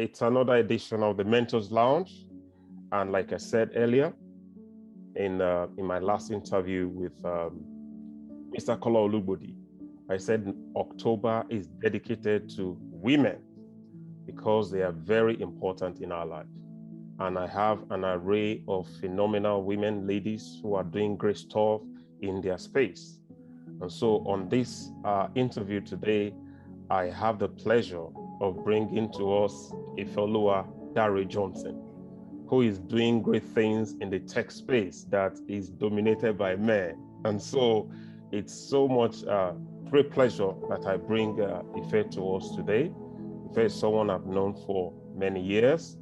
It's another edition of the Mentors Lounge. And like I said earlier, in my last interview with Mr. Kola Olugbodi, I said October is dedicated to women because they are very important in our life. And I have an array of phenomenal women, ladies who are doing great stuff in their space. And so on this interview today, I have the pleasure of bringing to us Ifeoluwa Dar-Johnson, who is doing great things in the tech space that is dominated by men. And so it's so much great pleasure that I bring Ife to us today. Ife is someone I've known for many years,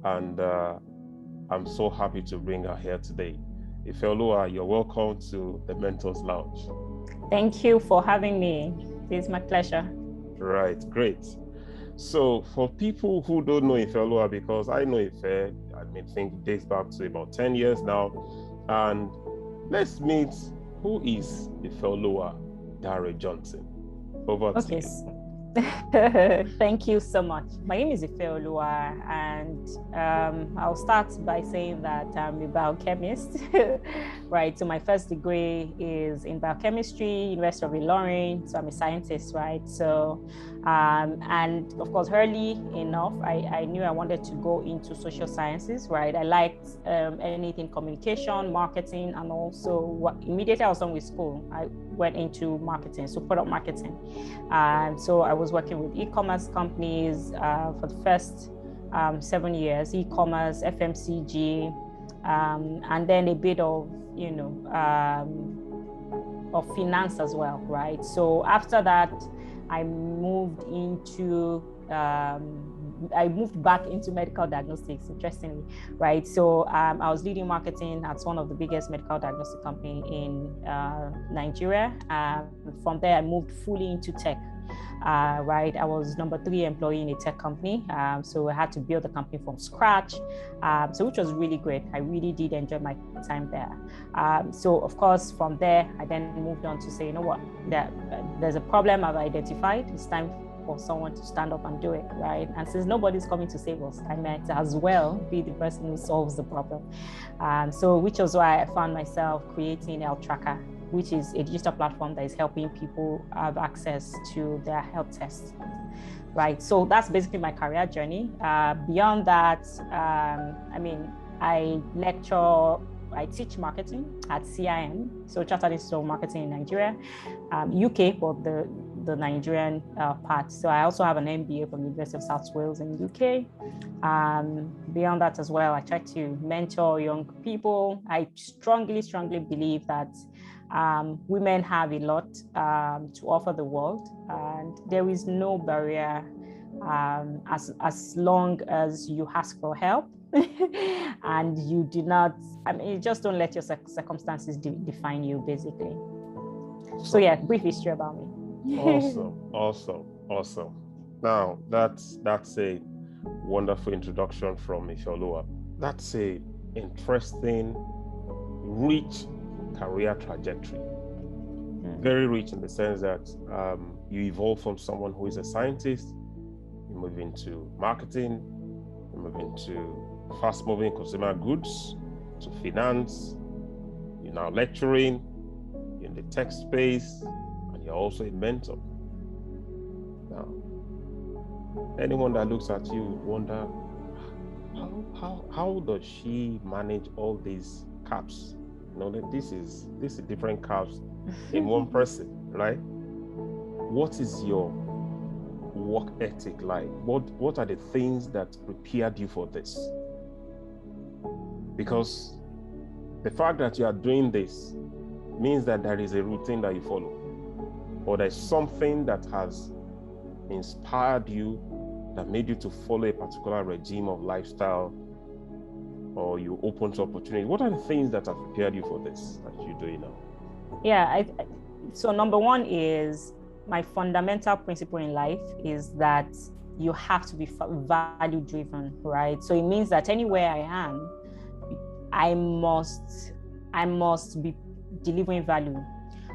and I'm so happy to bring her here today. Ifeoluwa, you're welcome to the Mentors Lounge. Thank you for having me. It's my pleasure. Right, great. So for people who don't know Ifeoluwa, because I know Ife, I think it dates back to about 10 years now, and let's meet who is Ifeoluwa Dar-Johnson. Over to you. Thank you so much. My name is Ifeoluwa, and I'll start by saying that I'm a biochemist, right? So my first degree is in biochemistry, University of Ilorin. So I'm a scientist, right? So, and of course, early enough, I knew I wanted to go into social sciences, right? I liked anything communication, marketing, and also immediately I was done with school, I went into marketing, so product marketing. And so I was working with e-commerce companies for the first 7 years, e-commerce, FMCG, and then a bit of, of finance as well, right? So after that, I moved back into medical diagnostics, interestingly, right? So I was leading marketing at one of the biggest medical diagnostic company in Nigeria. From there, I moved fully into tech, right? I was number 3 employee in a tech company. So I had to build the company from scratch, so which was really great. I really did enjoy my time there. So of course, from there, I then moved on to say, you know what, there's a problem I've identified. It's time for someone to stand up and do it, right? And since nobody's coming to save us, I might as well be the person who solves the problem. So which was why I found myself creating Healthtracka, which is a digital platform that is helping people have access to their health tests, right? So that's basically my career journey. Beyond that, I teach marketing at CIM, so Chartered Institute of Marketing in Nigeria, UK, but the Nigerian part. So I also have an MBA from the University of South Wales in the UK. Beyond that as well, I try to mentor young people. I strongly believe that women have a lot to offer the world, and there is no barrier as long as you ask for help and you do not, you just don't let your circumstances define you, basically. So yeah, brief history about me. Awesome. Now that's a wonderful introduction from Ifeoluwa. That's a interesting, rich career trajectory. Very rich in the sense that you evolve from someone who is a scientist, you move into marketing, you move into fast-moving consumer goods, to finance, you're now lecturing, you're in the tech space, and you're also a mentor. Now, anyone that looks at you wonder, how does she manage all these caps? This is different caps in one person, right? What is your work ethic like? What are the things that prepared you for this? Because the fact that you are doing this means that there is a routine that you follow, or there's something that has inspired you, that made you to follow a particular regime of lifestyle, or you open to opportunity. What are the things that have prepared you for this that you're doing now? Yeah, so number one is my fundamental principle in life is that you have to be value driven, right? So it means that anywhere I am, I must be delivering value.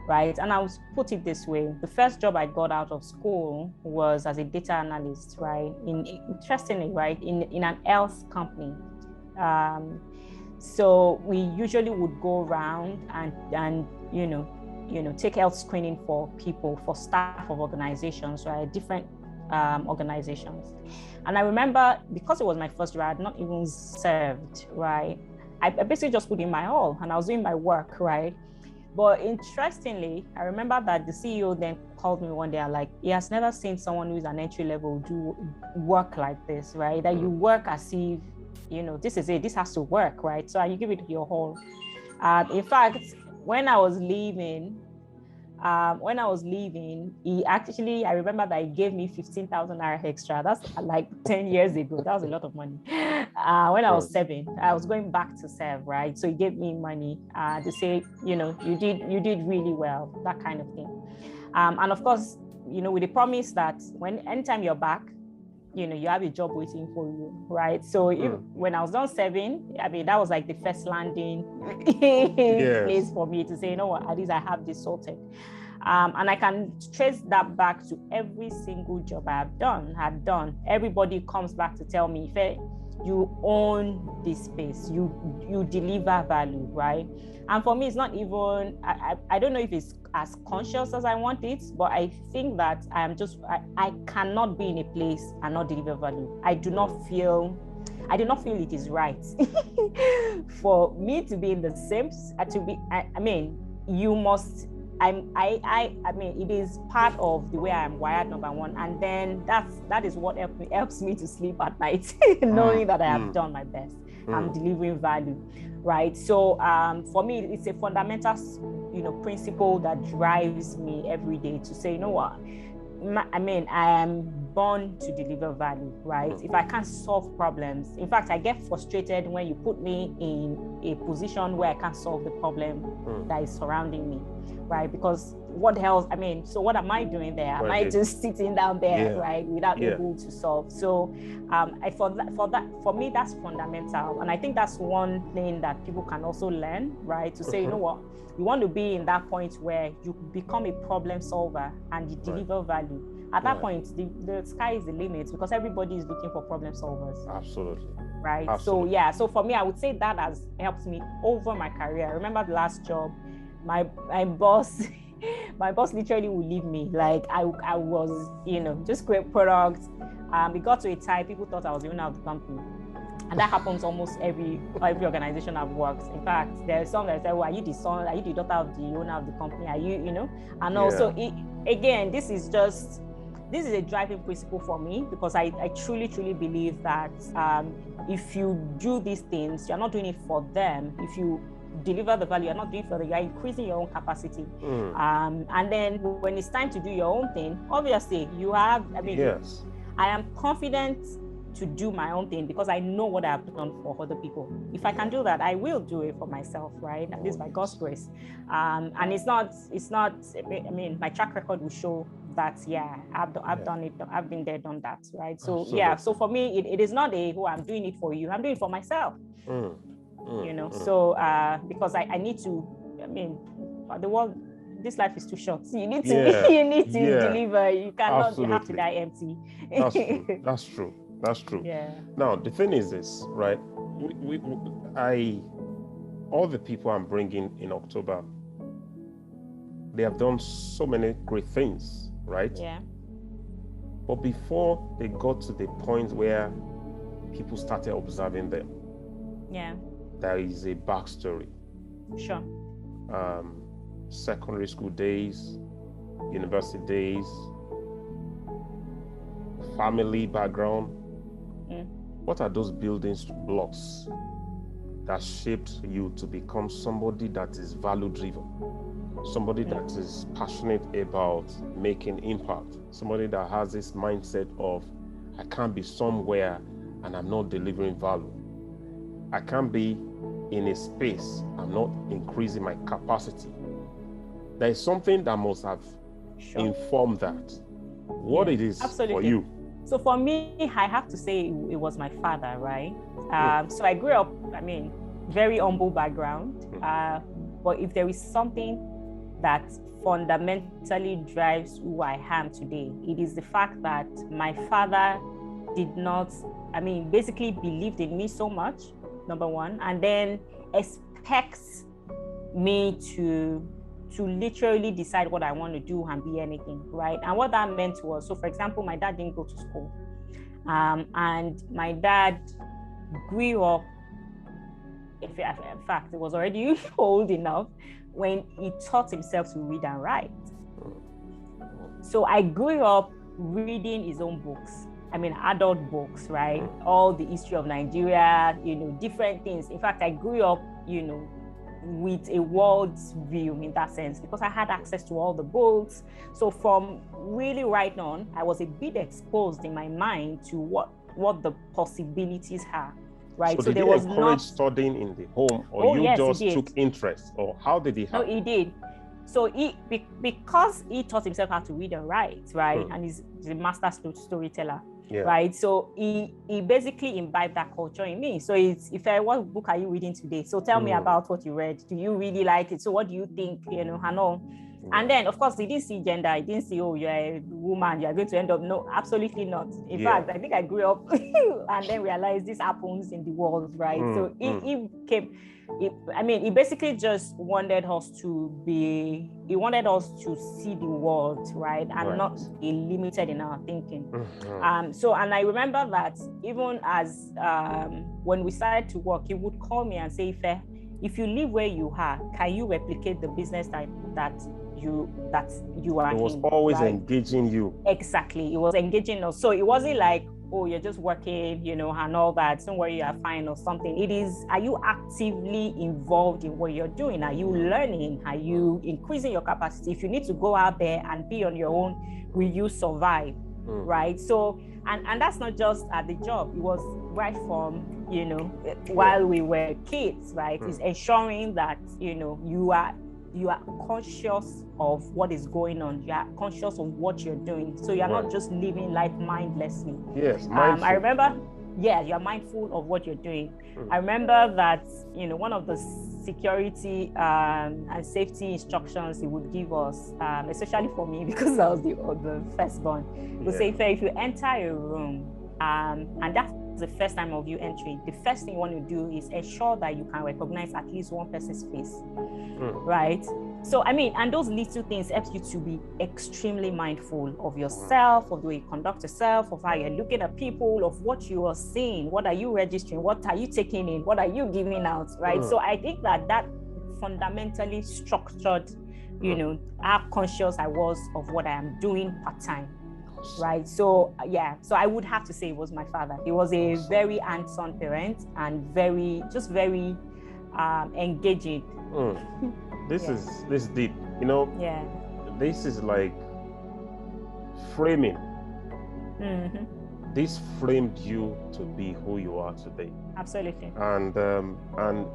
right? And I was put it this way: the first job I got out of school was as a data analyst, right? Interestingly, right, in an health company. So we usually would go around and take health screening for people, for staff of organizations, right? Different organizations. And I remember, because it was my first year, I had not even served, right? I basically just put in my all and I was doing my work, right? But interestingly, I remember that the CEO then called me one day and like, he has never seen someone who's an entry level do work like this, right? That you work as if, this is it, this has to work, right? So you give it your whole. In fact, when I was leaving, he actually, I remember that he gave me 15,000 naira extra. That's like 10 years ago. That was a lot of money. When I was 7, I was going back to serve, right? So he gave me money to say, you did really well, that kind of thing. And of course, with the promise that anytime you're back, you have a job waiting for you, right? So when I was done serving, that was like the first landing place for me to say, at least I have this sorted. And I can trace that back to every single job I had done. Everybody comes back to tell me, Ife, you own this space, you deliver value, right? And for me, it's not even, I don't know if it's as conscious as I want it, but I think that I cannot be in a place and not deliver value. I do not feel it is right for me to be in the same, you must, it is part of the way I am wired, number one. And then that is what helps me to sleep at night, knowing that I have done my best. I'm delivering value, right? So for me, it's a fundamental, principle that drives me every day to say, I am born to deliver value, right? If I can't solve problems, in fact, I get frustrated when you put me in a position where I can't solve the problem that is surrounding me, right? Because what else? So what am I doing there? Am I just sitting down there, right, without able to solve? So, for me, that's fundamental, and I think that's one thing that people can also learn, right? To say, you know what, you want to be in that point where you become a problem solver and you deliver value. At that point, the sky is the limit, because everybody is looking for problem solvers. Absolutely. Right. Absolutely. So for me, I would say that has helped me over my career. I remember the last job, my boss literally would leave me. Like I was, just great products. It got to a time people thought I was even out of the company. And that happens almost every organization I've worked. In fact, there's some that say, well, are you the son? Are you the daughter of the owner of the company? Are you, And also, again, this is a driving principle for me, because I truly, truly believe that if you do these things, you're not doing it for them. If you deliver the value, you're not doing it for them, you're increasing your own capacity. And then when it's time to do your own thing, obviously you have, I am confident to do my own thing because I know what I've done for other people. If I can do that, I will do it for myself, right? At least by God's grace. And it's not, my track record will show that, I've done it. I've been there, done that, right? So, absolutely. So for me, it is not I'm doing it for you. I'm doing it for myself, So because I need to, the world, this life is too short. So you need to, deliver. You cannot have to die empty. That's true. Yeah. Now, the thing is this, right? All the people I'm bringing in October, they have done so many great things, right? Yeah. But before they got to the point where people started observing them, there is a backstory. Sure. Secondary school days, university days, family background. What are those building blocks that shaped you to become somebody that is value driven, somebody that is passionate about making impact, somebody that has this mindset of, I can't be somewhere and I'm not delivering value. I can't be in a space I'm not increasing my capacity. There is something that must have informed that. What it is for you? So for me, I have to say it was my father, right? So I grew up, very humble background. But if there is something that fundamentally drives who I am today. It is the fact that my father did not, basically believed in me so much, number one, and then expects me to literally decide what I want to do and be anything, right? And what that meant was, so for example, my dad didn't go to school. And my dad grew up, in fact, it was already old enough when he taught himself to read and write. So I grew up reading his own books. Adult books, right? All the history of Nigeria, different things. In fact, I grew up, with a world view in that sense, because I had access to all the books. So from really right on, I was a bit exposed in my mind to what the possibilities are, right? So there was encourage studying in the home, or yes, just took interest, or how did he have? No, he did. So because he taught himself how to read and write, right? And he's a master storyteller. Yeah. Right. So he basically imbibed that culture in me. So what book are you reading today? So tell me about what you read. Do you really like it? So what do you think? And all. And then, of course, he didn't see gender. He didn't see, you're a woman, you're going to end up. No, absolutely not. In fact, I think I grew up and then realized this happens in the world, right? So he basically just wanted us to see the world, right? And not be limited in our thinking. And I remember that even as when we started to work, he would call me and say, Ife, if you live where you are, can you replicate the business that you are in? It was always engaging you. Exactly. It was engaging us. So it wasn't like, you're just working, and all that. Don't worry, you're fine or something. It is, are you actively involved in what you're doing? Are you learning? Are you increasing your capacity? If you need to go out there and be on your own, will you survive? Right? So, and that's not just at the job. It was right from, while we were kids, right? It's ensuring that, you are conscious of what is going on. You are conscious of what you're doing. So you're not just living life mindlessly. Yes, mindful. I remember, you're mindful of what you're doing. I remember that, one of the security and safety instructions he would give us, especially for me, because I was the firstborn, would say, if you enter a room, and that's the first time of you entering, the first thing you want to do is ensure that you can recognize at least one person's face, right? So, and those little things help you to be extremely mindful of yourself, of the way you conduct yourself, of how you're looking at people, of what you are seeing, what are you registering, what are you taking in, what are you giving out, right? So I think that fundamentally structured, how conscious I was of what I am doing part-time. Right. So so I would have to say it was my father. He was a very hands-on parent and very engaging. This is deep. This is like framing. This framed you to be who you are today. Absolutely. And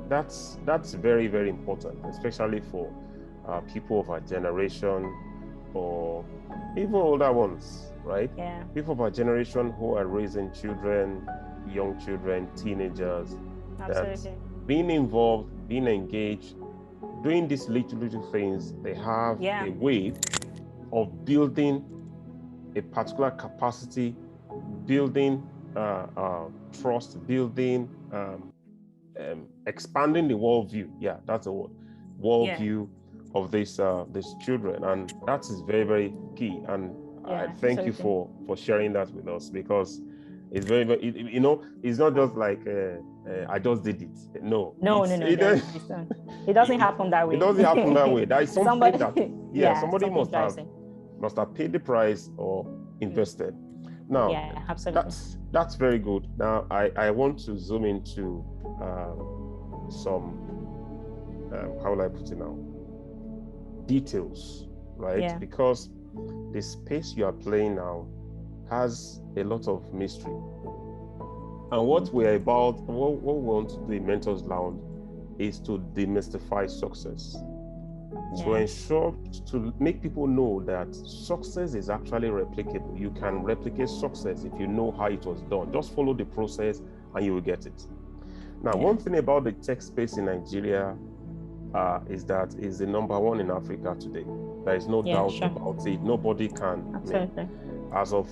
that's very, very important, especially for people of our generation or even older ones. Right? Yeah. People of our generation who are raising children, young children, teenagers. Absolutely. Being involved, being engaged, doing these little things, they have a way of building a particular capacity, building trust, building, expanding the worldview. Yeah, that's a word. Worldview of these children, and that is very, very key. And I thank you for sharing that with us, because it's very, very, it's not just like I just did it. No. It doesn't happen that way. It doesn't happen that way. That is something somebody something must have paid the price or invested. Now, absolutely. That's very good. Now, I want to zoom into some how will I put it now? Details, right? Yeah. Because the space you are playing now has a lot of mystery. And what we want to do in Mentors Lounge is to demystify success. To ensure, to make people know that success is actually replicable. You can replicate success if you know how it was done. Just follow the process and you will get it. Now, one thing about the tech space in Nigeria is that it's the number one in Africa today. There is no doubt about it. Nobody can. Absolutely. As of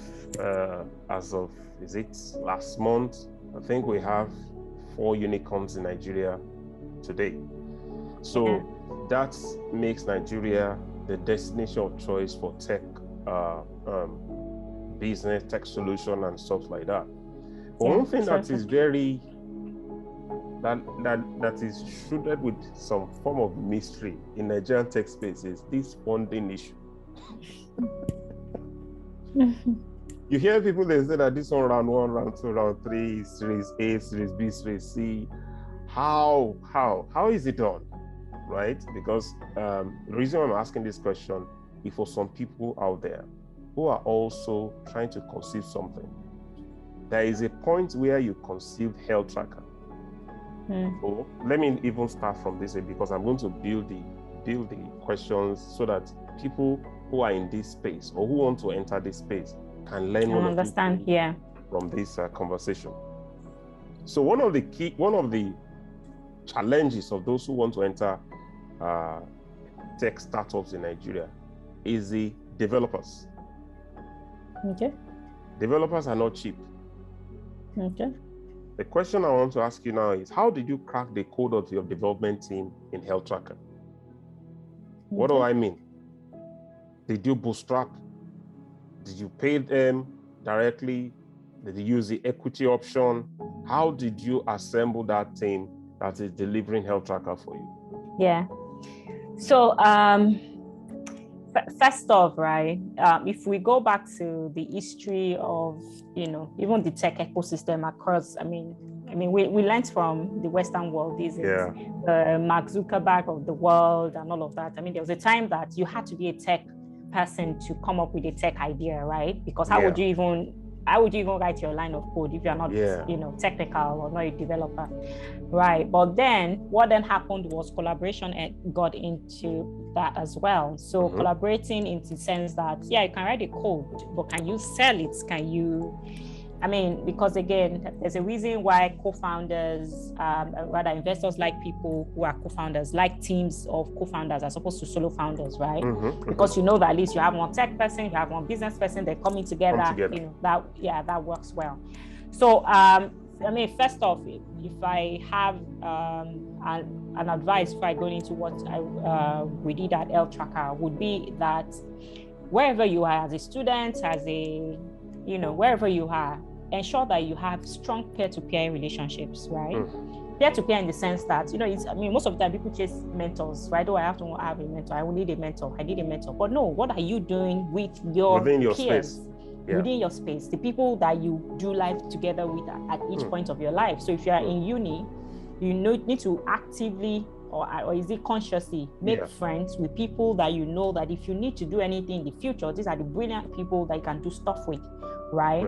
is it last month? I think we have 4 unicorns in Nigeria today. So that makes Nigeria the destination of choice for tech business, tech solution, and stuff like that. But one thing that is very that is shrouded with some form of mystery in Nigerian tech space is this funding issue. You hear people, they say that this one, round 1, round 2, round 3, series A, series B, series C. How is it done, right? Because the reason I'm asking this question is for some people out there who are also trying to conceive something. There is a point where you conceive Healthtracka. So let me even start from this way, because I'm going to build the questions so that people who are in this space or who want to enter this space can learn and understand from this conversation. So one of the challenges of those who want to enter tech startups in Nigeria is the developers. Okay. Developers are not cheap. Okay. The question I want to ask you now is, how did you crack the code of your development team in Healthtracka? What do I mean? Did you bootstrap? Did you pay them directly? Did you use the equity option? How did you assemble that team that is delivering Healthtracka for you? Yeah. So first off, right, if we go back to the history of, even the tech ecosystem across, we learned from the Western world, the Mark Zuckerberg of the world and all of that. There was a time that you had to be a tech person to come up with a tech idea, right? Because how would you even write your line of code if you're not, technical or not a developer, right? But then what then happened was collaboration got into that as well. So collaborating in the sense that, you can write a code, but can you sell it? Can you, because again, there's a reason why co-founders, rather investors like people who are co-founders, like teams of co-founders as opposed to solo founders, right? Because that at least you have one tech person, you have one business person, they're coming together. That works well. So, first off, if I have an advice before I go into what we did at Healthtracka, would be that wherever you are as a student, wherever you are, ensure that you have strong peer-to-peer relationships, right? Peer-to-peer in the sense that, most of the time people chase mentors, right? Oh, I have to have a mentor. I will need a mentor. I need a mentor. But no, what are you doing with within your peers? Space. Within your space, the people that you do life together with at each point of your life. So if you are in uni, you need to actively or is it consciously make friends with people that that if you need to do anything in the future, these are the brilliant people that you can do stuff with, right?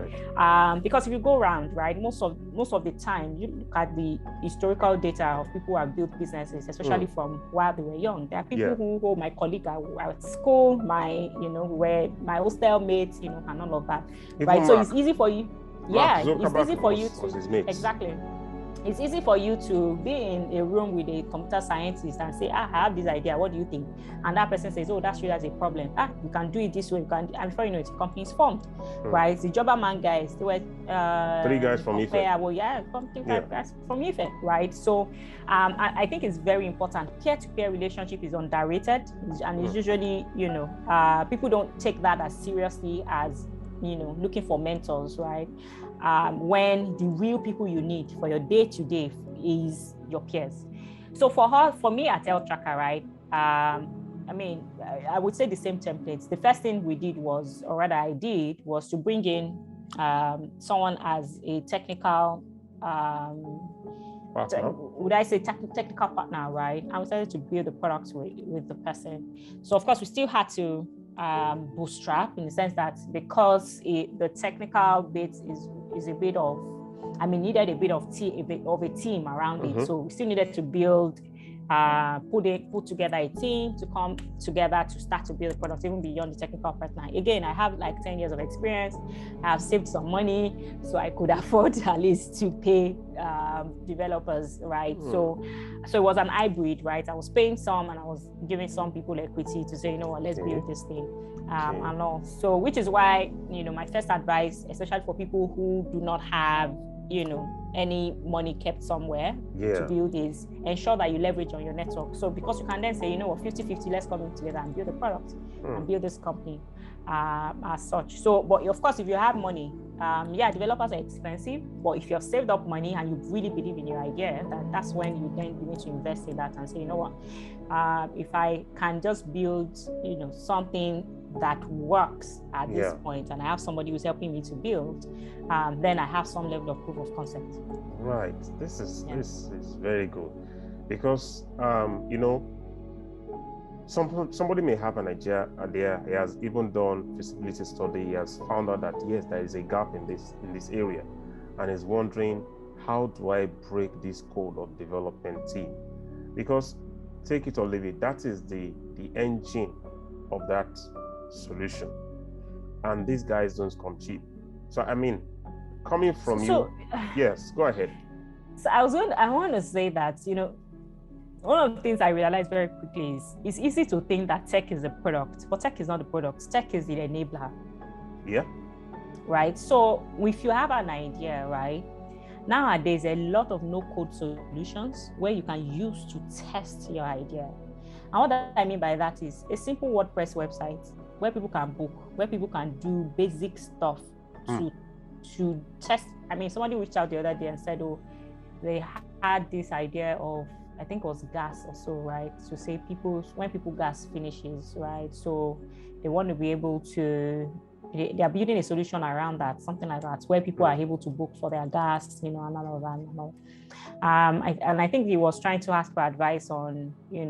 Because if you go around, right, most of the time you look at the historical data of people who have built businesses, especially from while they were young. There are people who my colleague are at school, where my hostel mates, and all of that. Even right. So it's easy for you. It's easy for you to exactly. It's easy for you to be in a room with a computer scientist and say, I have this idea, what do you think? And that person says, oh, that's really a problem. You can do it this way. And before you know it, the company is formed, right? The Jobberman guys, they were 3 guys from Ife. Guys from Ife, right? So I think it's very important. Peer-to-peer relationship is underrated, and it's usually, people don't take that as seriously as, looking for mentors, right? When the real people you need for your day-to-day is your peers. So for me at Healthtracka, right, I would say the same templates. The first thing we did was to bring in someone as a technical, technical partner, right? I decided to build the product with the person. So of course, we still had to bootstrap in the sense that because the technical bit is a bit of, needed a bit of a team around it. So we still needed to build put together a team to come together to start to build a product, even beyond the technical partner. Again, I have like 10 years of experience. I have saved some money, so I could afford at least to pay developers, right? So it was an hybrid, right? I was paying some and I was giving some people equity to say, you know what, let's build this thing. And all. So, which is why, my first advice, especially for people who do not have, any money kept somewhere to build, is ensure that you leverage on your network. So because you can then say, 50-50, let's come in together and build a product and build this company as such. So, but of course, if you have money, developers are expensive, but if you've saved up money and you really believe in your idea, that's when you need to invest in that and say, you know what, if I can just build, something that works at this point, and I have somebody who's helping me to build, then I have some level of proof of concept. Right. This is very good, because somebody may have an idea, and he has even done feasibility study. He has found out that yes, there is a gap in this area, and is wondering, how do I break this code of development team? Because take it or leave it, that is the engine of that solution, and these guys don't come cheap. So I mean, coming from you, yes, go ahead. So I want to say that, one of the things I realized very quickly is it's easy to think that tech is the product, but tech is not the product. Tech is the enabler. Yeah. Right. So if you have an idea, right, nowadays a lot of no-code solutions where you can use to test your idea. And what I mean by that is a simple WordPress website where people can book, where people can do basic stuff to test. I mean, somebody reached out the other day and said, oh, they had this idea of, I think it was gas or so, right? To say when people gas finishes, right? So they want to be able to, they are building a solution around that, something like that, where people are able to book for their gas, and all of that and all. And I think he was trying to ask for advice on, their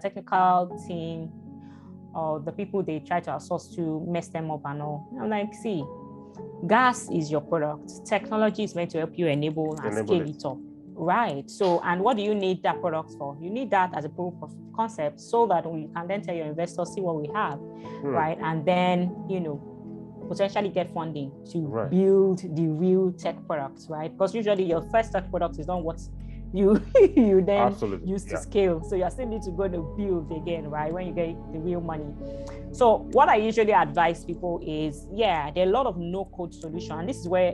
technical team, or the people they try to outsource to mess them up and all. I'm like, see, gas is your product. Technology is meant to help you enable scale it up. Right. So, and what do you need that product for? You need that as a proof of concept, so that you can then tell your investors, see what we have, right? And then, potentially get funding to build the real tech products, right? Because usually your first tech product is not what you then use to scale. So you still need to go to build again, right? When you get the real money. So what I usually advise people is, there are a lot of no-code solutions, and this is where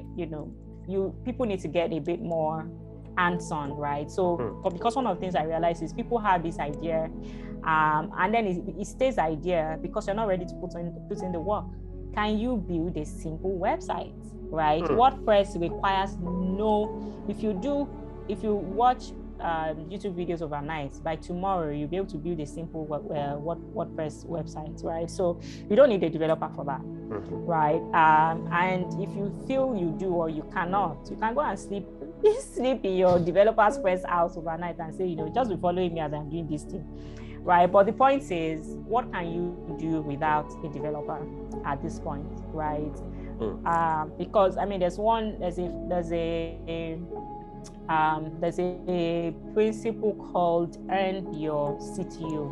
people need to get a bit more hands-on, right? So because one of the things I realize is people have this idea, and then it stays idea because you're not ready to put in the work. Can you build a simple website, right? WordPress requires if you watch YouTube videos overnight, by tomorrow you'll be able to build a simple WordPress website, right? So you don't need a developer for that, right? And if you feel you do or you cannot, you can go and sleep in your developer's friend's house overnight and say, just be following me as I'm doing this thing, right? But the point is, what can you do without a developer at this point, right? Because I mean, there's a principle called earn your CTO.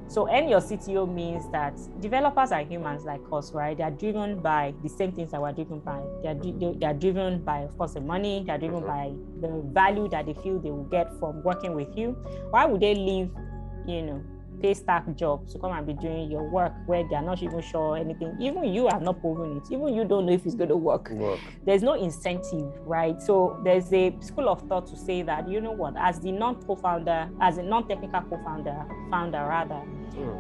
So earn your CTO means that developers are humans like us, right? They are driven by the same things that we're driven by. They are driven by, of course, the money. They are driven by the value that they feel they will get from working with you. Why would they leave, pay stack jobs to come and be doing your work where they are not even sure anything? Even you have not proven it. Even you don't know if it's going to work. There's no incentive, right? So there's a school of thought to say that, as the non-technical founder,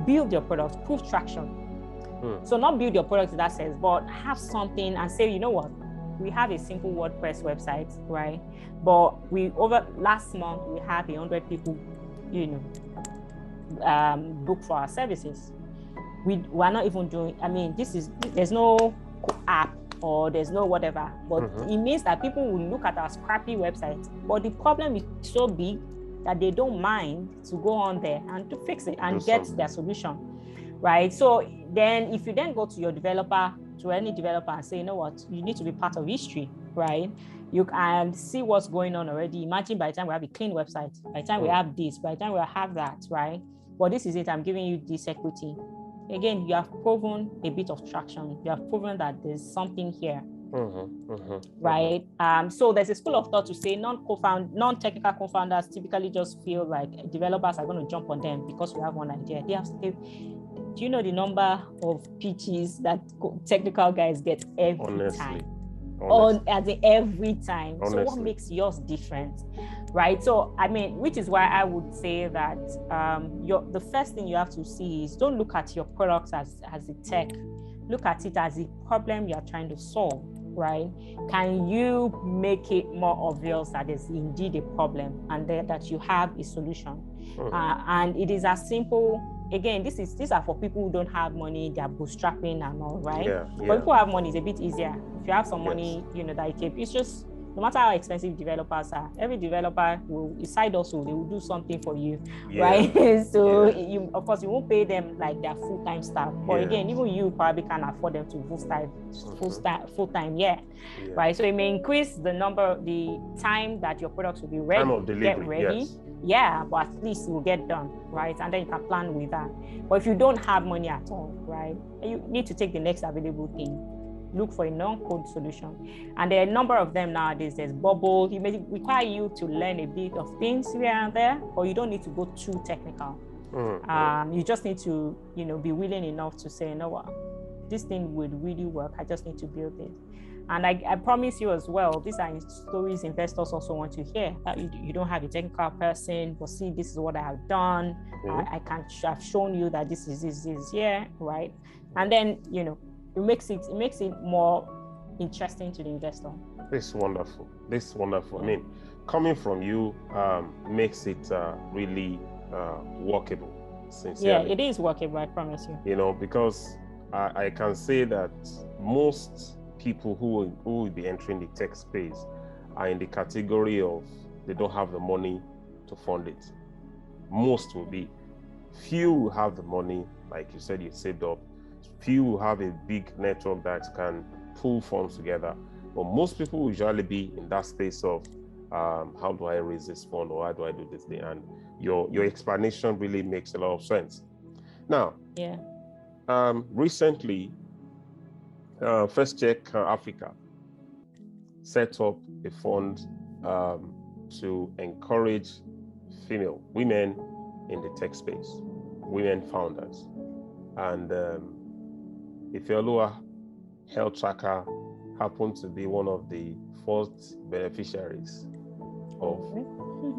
build your product, prove traction. So not build your product in that sense, but have something and say, we have a simple WordPress website, right? But last month we had 100 people, book for our services. We're not even doing, there's no app or there's no whatever, but it means that people will look at our scrappy website, but the problem is so big that they don't mind to go on there and to fix it and get their solution, right? So then if you then go to your developer, to any developer, and say, you need to be part of history, right? You can see what's going on already. Imagine by the time we have a clean website, by the time we have this, by the time we have that, right? Well, this is it. I'm giving you this equity. Again, you have proven a bit of traction. You have proven that there's something here. Right. So there's a school of thought to say non-technical co-founders typically just feel like developers are going to jump on them because we have one idea. Do you know the number of pitches that technical guys get every time? Every time. Honestly. So what makes yours different? Right. So, I mean, which is why I would say that the first thing you have to see is don't look at your products as a tech. Look at it as a problem you're trying to solve. Right? Can you make it more obvious that there's indeed a problem and that you have a solution? And it is as simple. Again, these are for people who don't have money. They're bootstrapping and all, right? For people who have money, it's a bit easier. If you have some money, that you keep. It's just no matter how expensive developers are, every developer will side hustle. They will do something for you, right? So you, of course, you won't pay them like their full-time staff. But again, even you probably can't afford them to full-time yet, right? So it may increase the time that your products will be ready. Time of delivery, get ready. Yeah, but at least it will get done, right? And then you can plan with that. But if you don't have money at all, right, you need to take the next available thing. Look for a non-code solution. And there are a number of them nowadays. There's Bubble. It may require you to learn a bit of things here and there, but you don't need to go too technical. You just need to, be willing enough to say, you know what, this thing would really work. I just need to build it. And I promise you as well, these are stories investors also want to hear. That you don't have a technical person, but see, this is what I have done. I've shown you that this is here, right? And then, it makes it more interesting to the investor. This is wonderful. I mean, coming from you makes it really workable, sincerely. Yeah, it is workable, I promise you. Because I can say that most people who will be entering the tech space are in the category of they don't have the money to fund it. Most will be. Few will have the money, like you said, you saved up. Few will have a big network that can pull funds together. But most people will usually be in that space of how do I raise this fund or how do I do this thing? And your explanation really makes a lot of sense. Now, recently, FirstCheck Africa set up a fund to encourage women in the tech space, women founders. And Ifeoluwa HealthTracka happened to be one of the first beneficiaries of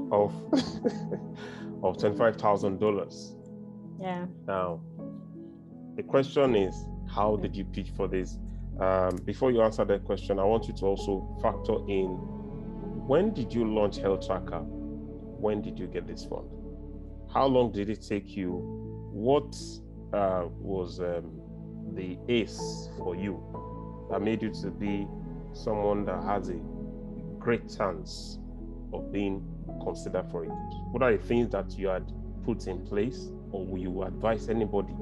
$25,000. Yeah. Now, the question is, how did you pitch for this? Before you answer that question, I want you to also factor in, when did you launch HealthTracka? When did you get this fund? How long did it take you? What was the ace for you that made you to be someone that has a great chance of being considered for it? What are the things that you had put in place, or will you advise anybody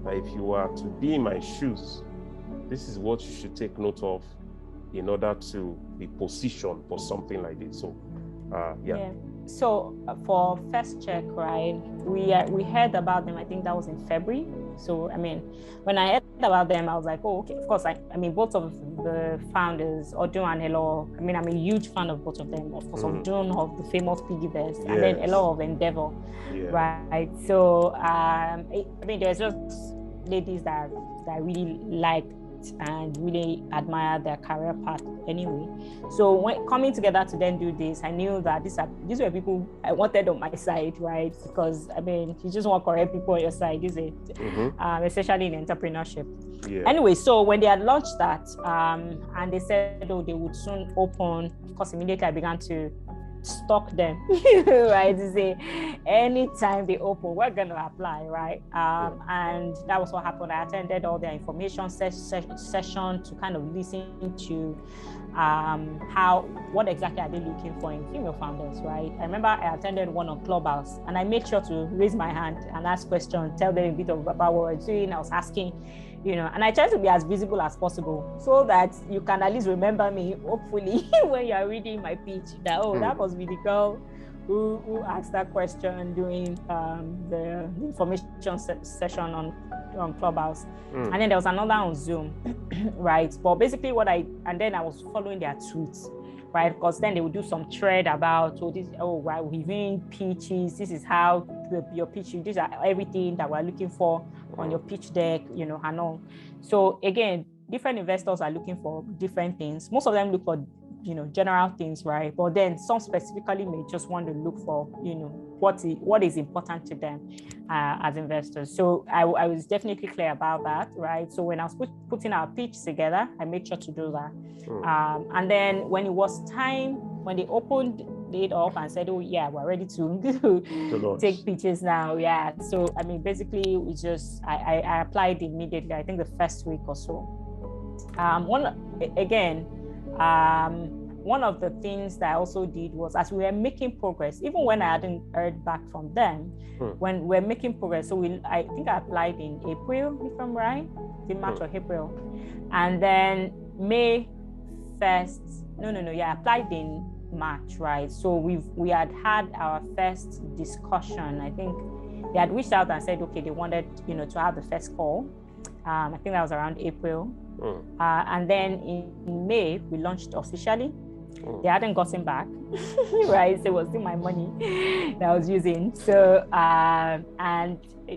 that if you were to be in my shoes, this is what you should take note of in order to be positioned for something like this? So, So for FirstCheck, right, we heard about them, I think that was in February. So, I mean, when I heard about them, I was like, oh, okay, of course, I mean, both of the founders, Odun and Elo, I mean, I'm a huge fan of both of them. Of course, Odun of the famous Piggy Best, and then Elo of Endeavor, right? So, I mean, there's just ladies that I really liked and really admire their career path anyway. So when coming together to then do this, I knew that these were people I wanted on my side, right? Because I mean, you just want correct people on your side, is it? Especially in entrepreneurship. Anyway, so when they had launched that, and they said, oh, they would soon open, of course, immediately I began to stalk them, right? To say, anytime they open, we're going to apply, right? And that was what happened. I attended all their information session to kind of listen to what exactly are they looking for in female founders, right? I remember I attended one on Clubhouse, and I made sure to raise my hand and ask questions, tell them a bit about what we're doing. I was asking, and I try to be as visible as possible so that you can at least remember me, hopefully, when you are reading my pitch, that, that must be the girl who asked that question during the information session on Clubhouse. And then there was another on Zoom, right? But basically and then I was following their tweets, right? Because then they would do some thread about, right, we're doing pitches. This is how your pitch, these are everything that we're looking for on your pitch deck, and all. So again, different investors are looking for different things. Most of them look for, general things, right? But then some specifically may just want to look for, what is important to them as investors. So I was definitely clear about that, right? So when I was putting our pitch together, I made sure to do that. And then when it was time, when they opened it up and said, we're ready to take pitches now. Yeah. So, basically we just, I applied immediately, I think the first week or so. One of the things that I also did was, as we were making progress, even when I hadn't heard back from them, when we're making progress, so I think I applied in April, if I'm right, in March or April. And then May 1st, I applied in March, right? So we had our first discussion. I think they had reached out and said, okay, they wanted, to have the first call. I think that was around April. And then in May, we launched officially. They hadn't gotten back, right? So it was still my money that I was using. So, and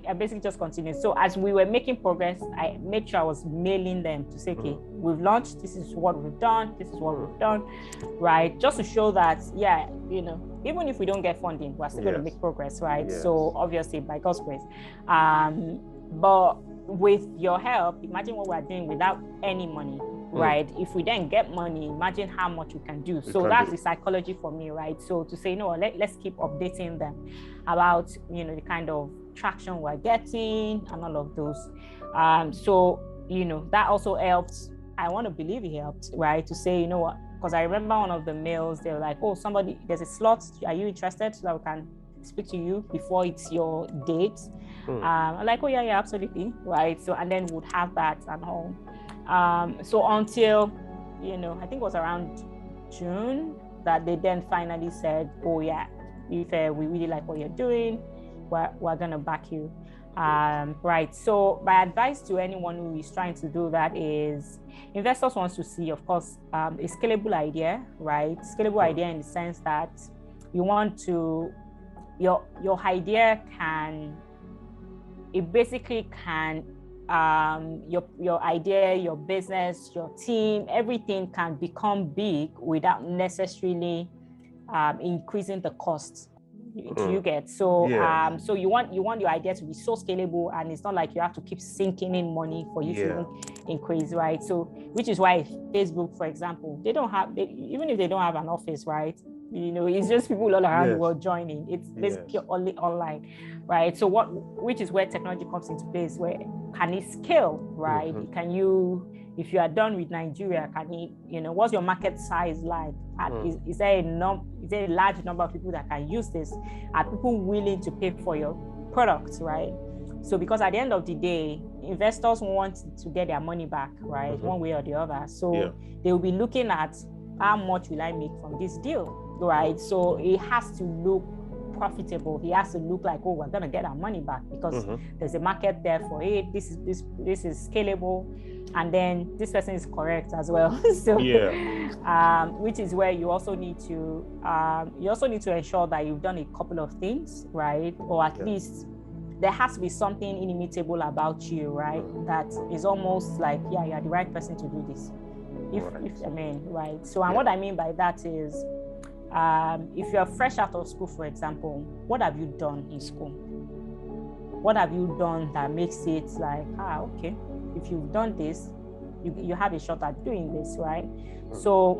I basically just continued. So as we were making progress, I made sure I was mailing them to say, okay, we've launched, this is what we've done, this is what we've done, right? Just to show that, even if we don't get funding, we're still going to make progress, right? So obviously, by God's grace. But with your help, imagine what we're doing without any money, right? If we then get money, imagine how much we can do. So that's the psychology for me, right? So to say, let's keep updating them about, the kind of traction we're getting and all of those. So, that also helped. I want to believe it helped, right? To say, because I remember one of the mails, they were like, there's a slot. Are you interested? So that we can speak to you before it's your date. I'm like, yeah, absolutely, right? So, and then we'd have that and all. So until, I think it was around June that they then finally said, if we really like what you're doing, we're gonna back you. Right. So my advice to anyone who is trying to do that is, investors want to see, of course, a scalable idea, right? Scalable idea in the sense that you want to, your idea your idea, your business, your team, everything can become big without necessarily increasing the costs. Do you get? So so you want your idea to be so scalable, and it's not like you have to keep sinking in money for you to increase, right? So which is why Facebook, for example, even if they don't have an office, right? It's just people all around the world joining. It's basically only online, right? So which is where technology comes into place, where can it scale, right? Can you, if you are done with Nigeria, can it, what's your market size like? Is there a large number of people that can use this? Are people willing to pay for your products, right? So because at the end of the day, investors want to get their money back, right? One way or the other. So they will be looking at how much will I make from this deal, right? So it has to look profitable. It has to look like, we're going to get our money back because there's a market there for it. This is scalable, and then this person is correct as well. So which is where you also need to ensure that you've done a couple of things, right? Or at least there has to be something inimitable about you, right? That is almost like, you're the right person to do this. Right. So, and what I mean by that is, if you're fresh out of school, for example, what have you done in school? What have you done that makes it like, okay, if you've done this, you have a shot at doing this, right? So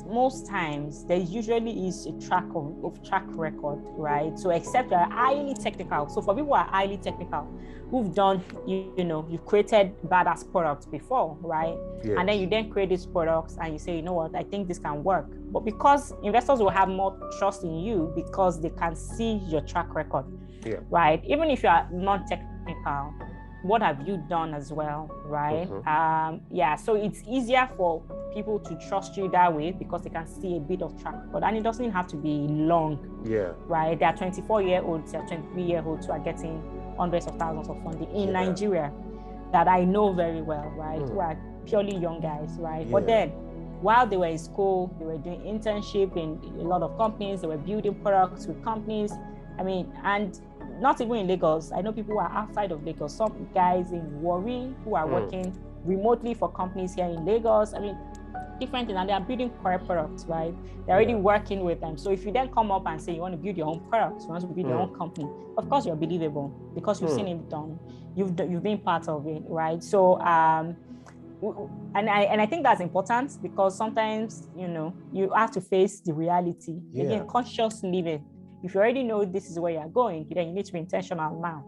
most times there usually is a track record, right? So except you're highly technical. So for people who are highly technical, who've done, you've created badass products before, right? Yes. And then you then create these products and you say, you know what, I think this can work. But because investors will have more trust in you because they can see your track record, right? Even if you are non-technical, what have you done as well, right? So it's easier for people to trust you that way because they can see a bit of track record, and it doesn't have to be long, right? There are 24-year-olds, there are 23-year-olds who are getting hundreds of thousands of funding in Nigeria that I know very well, right? Who are purely young guys, right? But then while they were in school, they were doing internship in a lot of companies, they were building products with companies. I mean, and not even in Lagos. I know people who are outside of Lagos, some guys in Warri who are working remotely for companies here in Lagos. I mean, different things, and they are building correct products, right? They're already working with them. So if you then come up and say you want to build your own products, you want to build your own company, of course you're believable because you've seen it done. You've been part of it, right? So and I think that's important because sometimes, you have to face the reality. Again, conscious living. If you already know this is where you're going, then you need to be intentional now,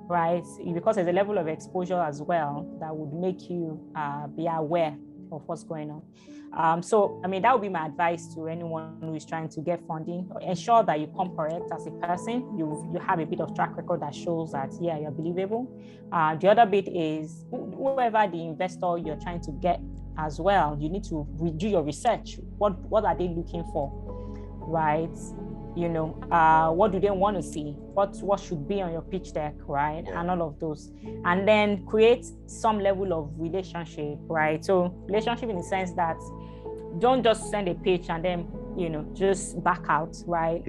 right? Because there's a level of exposure as well that would make you be aware of what's going on. So, I mean, that would be my advice to anyone who is trying to get funding. Ensure that you come correct as a person. You have a bit of track record that shows that, you're believable. The other bit is whoever the investor you're trying to get as well, you need to do your research. What are they looking for, right? What do they want to see? What should be on your pitch deck, right? And all of those. And then create some level of relationship, right? So relationship in the sense that don't just send a pitch and then, just back out, right?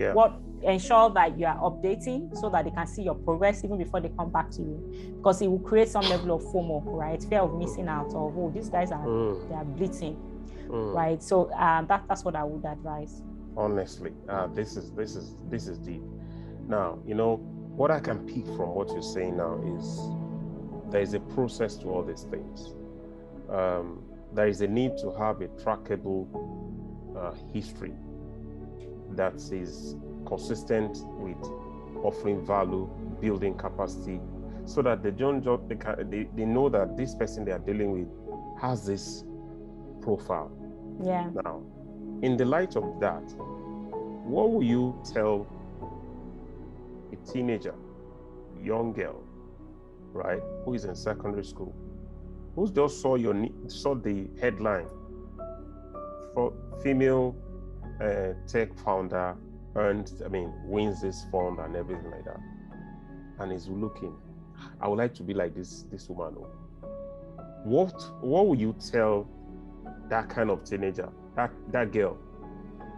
Ensure that you are updating so that they can see your progress even before they come back to you, because it will create some level of FOMO, right? Fear of missing out, of, these guys are blitzing, right? So that's what I would advise. Honestly, this is deep. Now, what I can pick from what you're saying now is there is a process to all these things. There is a need to have a trackable history that is consistent with offering value, building capacity, so that they know that this person they are dealing with has this profile. Now, in the light of that, what will you tell a teenager, young girl, right, who is in secondary school, who just saw the headline for female tech founder wins this fund and everything like that, and is looking, I would like to be like this woman. What will you tell that kind of teenager, that girl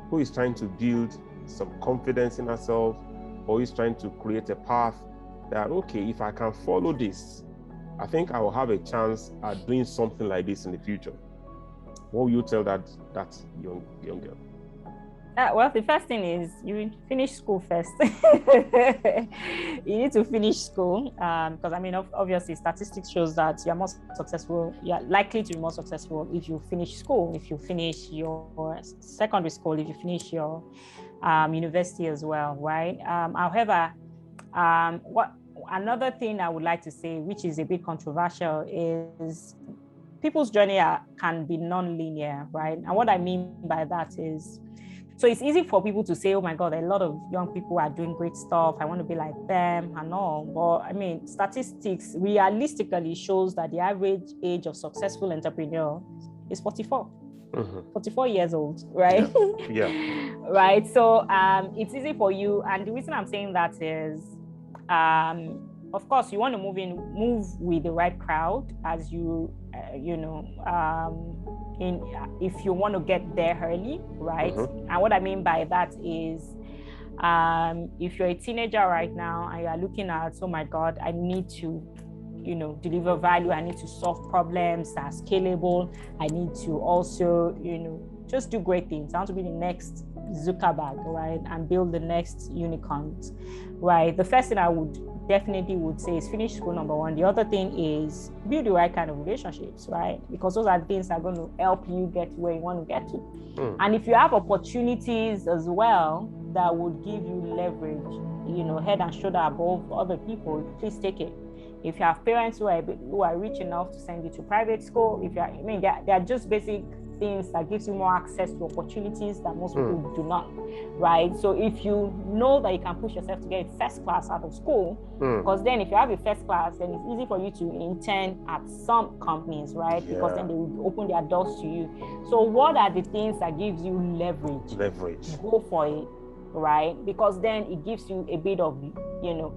who is trying to build some confidence in herself, or is trying to create a path that, okay, if I can follow this, I think I will have a chance at doing something like this in the future? What will you tell that young girl? Well, the first thing is you finish school first. You need to finish school because, obviously statistics shows that you're more successful. You're likely to be more successful if you finish school, if you finish your secondary school, if you finish your university as well, right? However, another thing I would like to say, which is a bit controversial, is people's journey can be non-linear, right? And what I mean by that is, so it's easy for people to say, oh my God, a lot of young people are doing great stuff, I want to be like them and all. But statistics realistically shows that the average age of successful entrepreneur is 44. 44 years old, right? Right. So it's easy for you. And the reason I'm saying that is, of course, you want to move with the right crowd as you, if you want to get there early, right? And what I mean by that is, if you're a teenager right now and you are looking at, oh my God, I need to, deliver value, I need to solve problems that are scalable, I need to also, just do great things. I want to be the next Zuckerberg, right? And build the next unicorns, right? The first thing I would definitely would say is finish school, number one. The other thing is build the right kind of relationships, right? Because those are the things that are going to help you get where you want to get to. And if you have opportunities as well that would give you leverage, head and shoulder above other people, please take it. If you have parents who are rich enough to send you to private school, they are just basic things that gives you more access to opportunities that most people do not, right? So if you know that you can push yourself to get a first class out of school, because then if you have a first class, then it's easy for you to intern at some companies, right? Because then they will open their doors to you. So what are the things that gives you leverage? Go for it, right? Because then it gives you a bit of,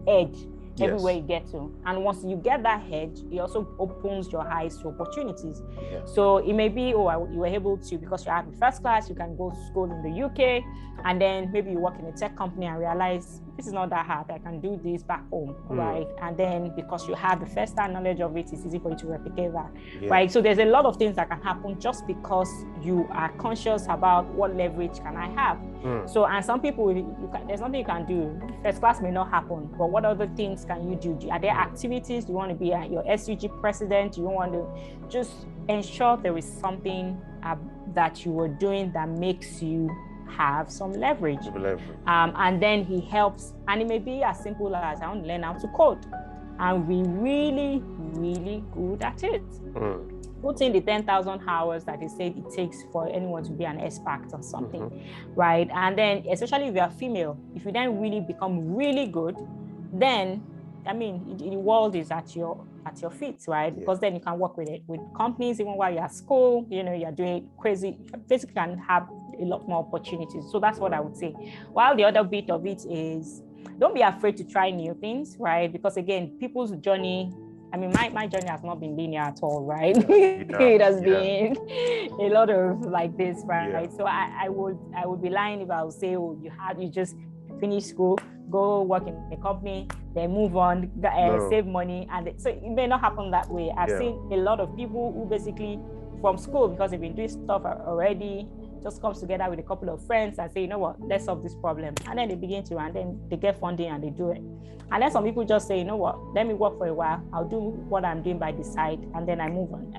edge everywhere you get to. And once you get that hedge, it also opens your eyes to opportunities. So it may be, you were able to, because you have the first class, you can go to school in the UK, and then maybe you work in a tech company and realize this is not that hard, I can do this back home, right? And then because you have the first-hand knowledge of it, it's easy for you to replicate that, right? So there's a lot of things that can happen just because you are conscious about what leverage can I have. So, and some people, there's nothing you can do. First class may not happen, but what other things can you do? Are there activities? Do you want to be your SUG president? Do you want to just ensure there is something that you are doing that makes you have some leverage? And then he helps, and it may be as simple as I want to learn how to code, and be really, really good at it. Put in the 10,000 hours that he said it takes for anyone to be an expert or something, right? And then, especially if you're female, if you then really become really good, then the world is at your feet, right? Because then you can work with companies even while you're at school. You're doing crazy, basically can have a lot more opportunities. So that's what I would say. While the other bit of it is, don't be afraid to try new things, right? Because again, people's journey, my journey has not been linear at all, right? It has been a lot of like this, right? So I would be lying if I would say, you just finish school, go work in a company, then move on, save money. And so it may not happen that way. I've seen a lot of people who basically from school, because they've been doing stuff already, just comes together with a couple of friends and say, you know what, let's solve this problem. And then they begin to, and then they get funding and they do it. And then some people just say, you know what, let me work for a while. I'll do what I'm doing by the side, and then I move on.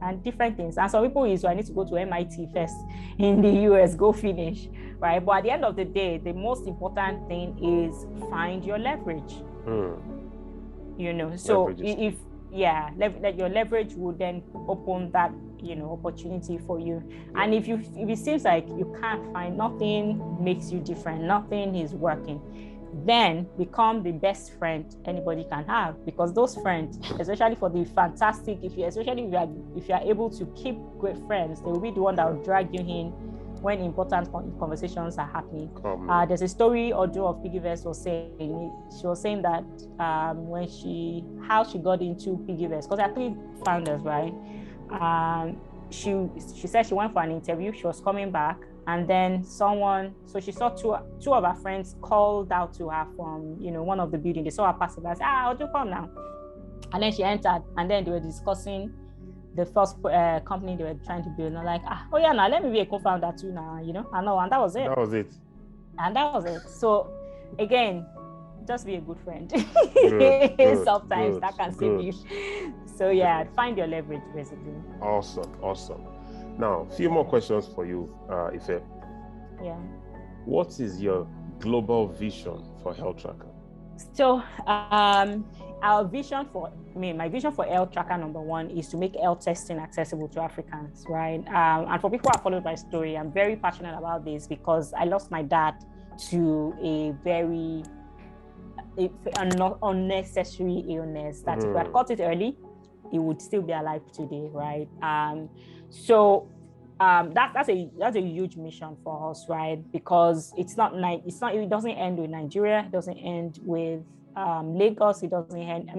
And different things. And some people I need to go to MIT first in the US, go finish, right? But at the end of the day, the most important thing is find your leverage. So if your leverage will then open that opportunity for you. And if it seems like you can't find, nothing makes you different, nothing is working, then become the best friend anybody can have. Because those friends, especially for the fantastic, if you are able to keep great friends, they will be the one that will drag you in when important conversations are happening. There's a story Ojo of Piggyverse was saying. She was saying that how she got into Piggyverse, because there are 3 founders, right? She said she went for an interview. She was coming back, and then she saw two of her friends called out to her from one of the buildings. They saw her passing by. Said, Ojo, come now. And then she entered, and then they were discussing the first company they were trying to build. And they're like, now let me be a co-founder too now, I know, and that was it. So again, just be a good friend. Good, sometimes that can save you. So find your leverage, basically. Awesome. Now, a few more questions for you, Ife. What is your global vision for Healthtracka? So my vision for Healthtracka, number one, is to make health testing accessible to Africans, right? And for people who have followed my story, I'm very passionate about this because I lost my dad to a very unnecessary illness that if we had caught it early, he would still be alive today, right? That's a huge mission for us, right? Because it doesn't end with Nigeria, it doesn't end with Lagos, it doesn't end.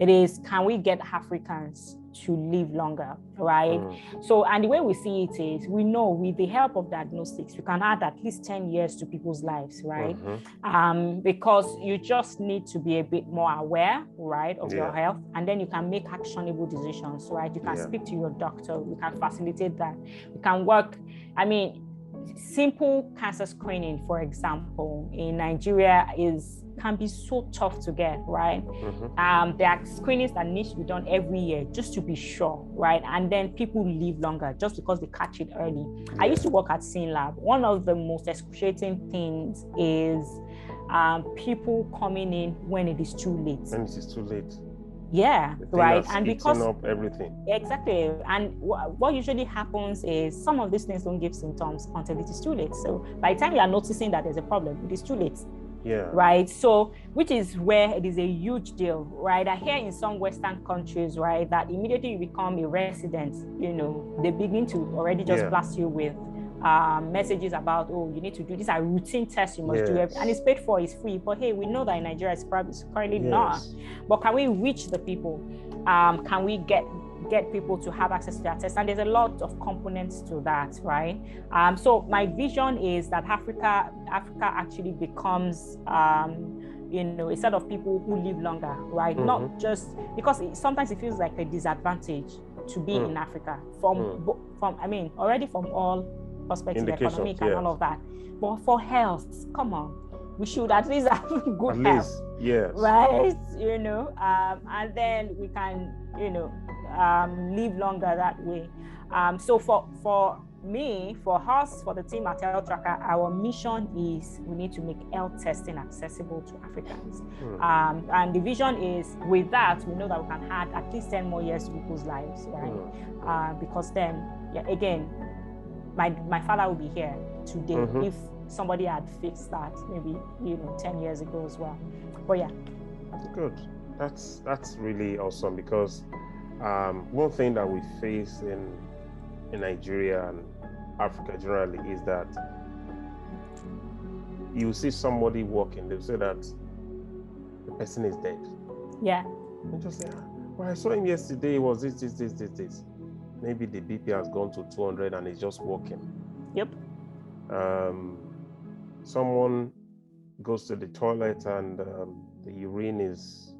It is, can we get Africans to live longer, right? So, and the way we see it is, we know with the help of diagnostics, we can add at least 10 years to people's lives, right? Because you just need to be a bit more aware, right, of your health, and then you can make actionable decisions, right? You can speak to your doctor, you can facilitate that. You can work, simple cancer screening, for example, in Nigeria is can be so tough to get, right? There are screenings that need to be done every year just to be sure, right? And then people live longer just because they catch it early. I used to work at Lab. One of the most excruciating things is people coming in when it is too late. When it is too late. Yeah, right. And because up everything. Exactly. And what usually happens is some of these things don't give symptoms until it is too late. So by the time you are noticing that there's a problem, it is too late. Yeah. Right. So, which is where it is a huge deal, right? I hear in some Western countries, right, that immediately you become a resident, they begin to already just blast you with messages about, oh, you need to do these are routine tests you must do, and it's paid for, it's free. But hey, we know that in Nigeria it's currently not. But can we reach the people? Can we get people to have access to that test? And there's a lot of components to that, right? So my vision is that Africa actually becomes a set of people who live longer, right? Not just because sometimes it feels like a disadvantage to be in Africa from all perspective, economic and all of that. But for health, come on, we should at least have good health. Right? And then we can, live longer that way. So for me, for us, for the team at Healthtracka, our mission is we need to make health testing accessible to Africans. And the vision is, with that, we know that we can add at least 10 more years to people's lives, right? Because then, again, my father would be here today if somebody had fixed that maybe 10 years ago as well. But yeah, good. That's really awesome, because one thing that we face in Nigeria and Africa generally is that you see somebody walking, they'll say that the person is dead. Yeah. And just say, well, I saw him yesterday, it was this. Maybe the BP has gone to 200 and he's just walking. Yep. Someone goes to the toilet and the urine is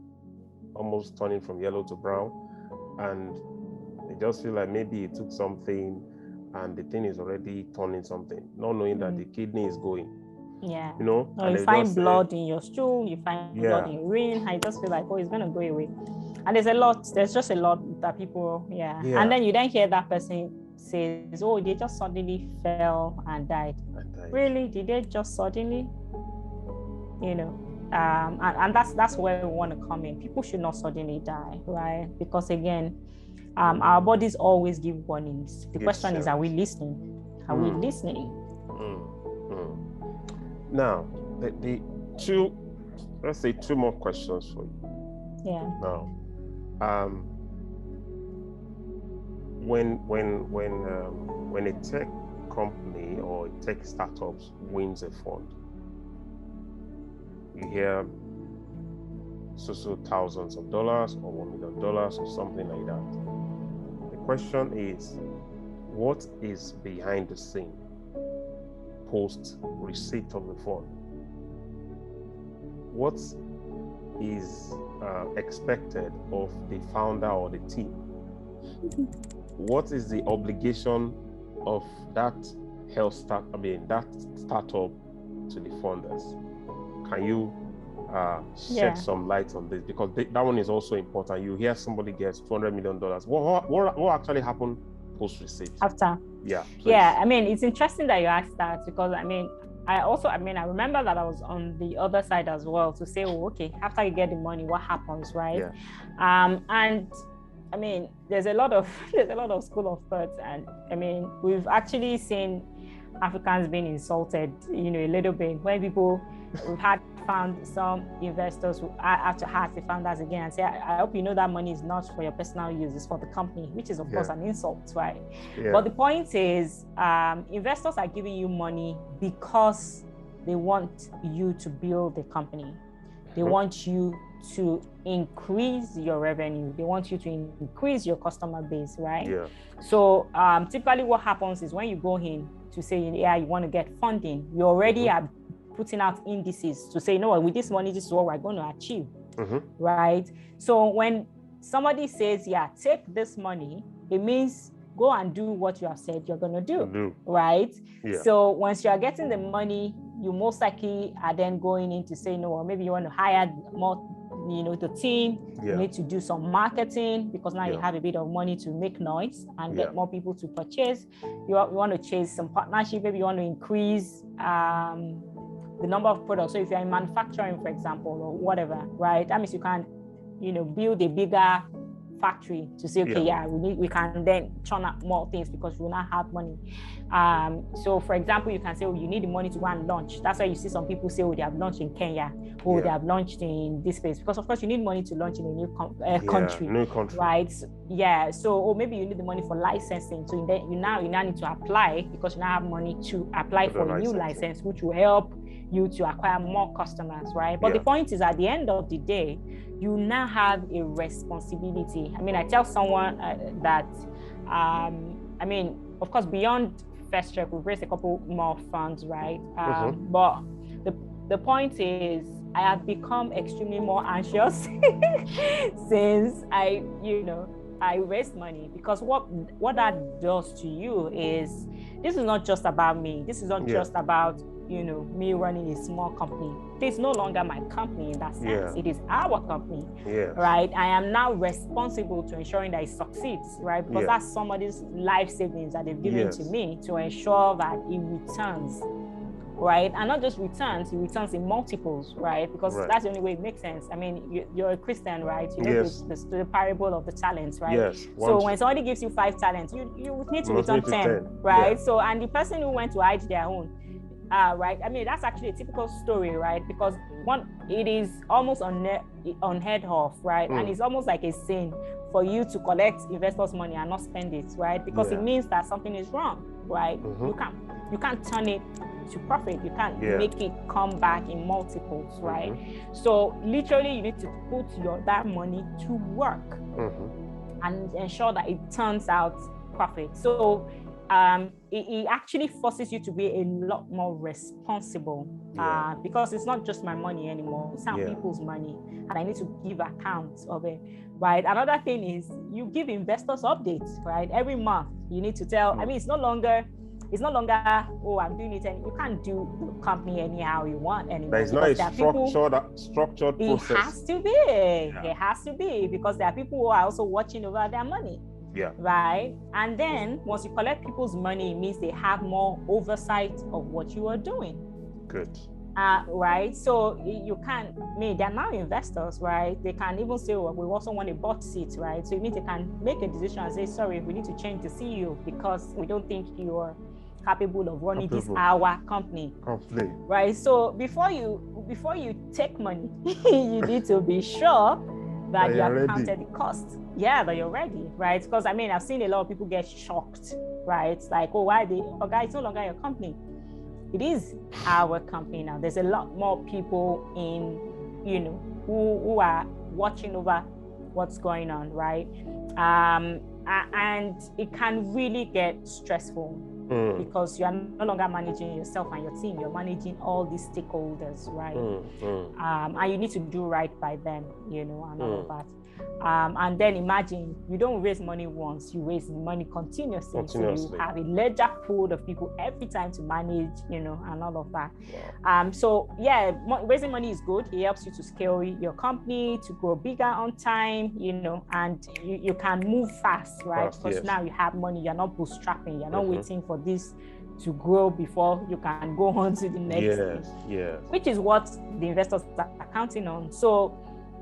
almost turning from yellow to brown, and they just feel like maybe he took something and the thing is already turning something, not knowing that the kidney is going. Yeah. Or you find blood in your stool, you find blood in urine, and you just feel like, oh, it's going to go away. And there's just a lot that people, and then you then hear that person says, oh, they just suddenly fell and died. Really? Did they just suddenly? And that's where we want to come in. People should not suddenly die, right? Because again, our bodies always give warnings. The question is, are we listening? Are we listening? Now, the let's say two more questions for you. Yeah. Now, when a tech company or tech startups wins a fund, you hear so thousands of dollars or $1 million or something like that. The question is, what is behind the scene post receipt of the fund? What is expected of the founder or the team? What is the obligation of that that startup to the funders? Can you shed some light on this? Because that one is also important. You hear somebody gets $200 million. What actually happened post receipt? After? Yeah. Please. Yeah. I mean, it's interesting that you asked that, because I remember that I was on the other side as well to say, oh, okay, after you get the money, what happens, right? Yeah. And I mean, there's a lot of school of thought, and I mean, we've actually seen Africans being insulted, a little bit, when we've found some investors who have to ask the founders again and say, I hope you know that money is not for your personal use, it's for the company, which is of course an insult, right? Yeah. But the point is, investors are giving you money because they want you to build the company. They want you to increase your revenue. They want you to increase your customer base, right? Yeah. So typically what happens is when you go in to say, you want to get funding, you already are putting out indices to say, with this money, this is what we're going to achieve, right? So when somebody says, take this money, it means go and do what you have said you're going to do, right? Yeah. So once you are getting the money, you most likely are then going in to say, no, or maybe you want to hire more, the team. You need to do some marketing because now you have a bit of money to make noise and get more people to purchase. You want to chase some partnership. Maybe you want to increase the number of products. So if you're in manufacturing, for example, or whatever, right? That means you can, build a bigger factory to say, okay, we can then churn out more things because we will not have money. So for example, you can say, you need the money to go and launch. That's why you see some people say, they have launched in Kenya, or they have launched in this place, because of course you need money to launch in a new country, right? So, or maybe you need the money for licensing. So you now need to apply, because you now have money to apply for a new license, which will help you to acquire more customers, right? But the point is, at the end of the day, you now have a responsibility. I mean, I tell someone that, of course, beyond FirstCheck, we've raised a couple more funds, right? But the point is, I have become extremely more anxious since I raised money, because what that does to you is, this is not just about me. This is not just about me running a small company. It's no longer my company in that sense. It is our company, right? I am now responsible to ensuring that it succeeds, right? Because that's somebody's life savings that they've given to me to ensure that it returns, right? And not just returns, it returns in multiples, right? Because that's the only way it makes sense. I mean, you're a Christian, right? You know the parable of the talents, right? So when somebody gives you 5 talents, you need to return 10, right? So, and the person who went to hide their own, right? I mean, that's actually a typical story, right? Because it is almost unheard of, right? And it's almost like a sin for you to collect investors' money and not spend it, right? Because it means that something is wrong, right? You can't turn it to profit. You can't make it come back in multiples, right? So literally, you need to put that money to work and ensure that it turns out profit. So it actually forces you to be a lot more responsible, because it's not just my money anymore. It's some people's money, and I need to give account of it, right? Another thing is, you give investors updates, right? Every month you need to tell. I mean, it's no longer, oh, I'm doing it, and you can't do the company anyhow you want anymore. There is not a structured process. It has to be. It has to be, because there are people who are also watching over their money. Right. And then once you collect people's money, it means they have more oversight of what you are doing. Good. Right. So you can't, they're now investors, right? They can even say, well, we also want a board seat, right? So it means they can make a decision and say, sorry, we need to change the CEO because we don't think you are capable of running this our company. Right. So before you take money, you need to be sure that you have counted the cost. That you're ready, right? Because I mean, I've seen a lot of people get shocked, right? It's like, oh, why guys, it's no longer your company. It is our company now. There's a lot more people who are watching over what's going on, right? And it can really get stressful because you are no longer managing yourself and your team. You're managing all these stakeholders, right? And you need to do right by them, and all of that. And then imagine you don't raise money once, you raise money continuously. So you have a ledger full of people every time to manage, and all of that. So raising money is good. It helps you to scale your company, to grow bigger on time, and you can move fast, right? Because now you have money, you're not bootstrapping, you're not waiting for this to grow before you can go on to the next thing, which is what the investors are counting on. So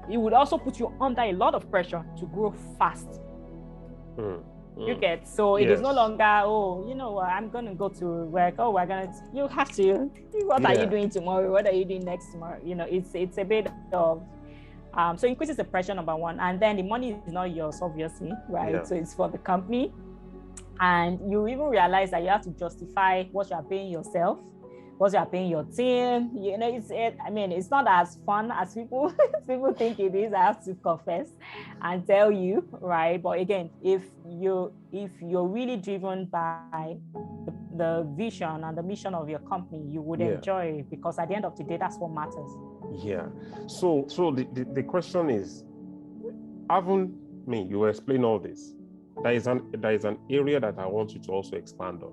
it would also put you under a lot of pressure to grow fast. You get, so it is no longer, I'm going to go to work. Oh, you have to, what are you doing tomorrow? What are you doing next tomorrow? It's a bit of, so it increases the pressure, number one. And then the money is not yours, obviously, right? So it's for the company. And you even realize that you have to justify what you are paying yourself, what you are paying your team. It's not as fun as people think it is. I have to confess and tell you, right? But again, if you're really driven by the vision and the mission of your company, you would enjoy it, because at the end of the day, that's what matters. So the question is, you explain all this. There is an area that I want you to also expand on.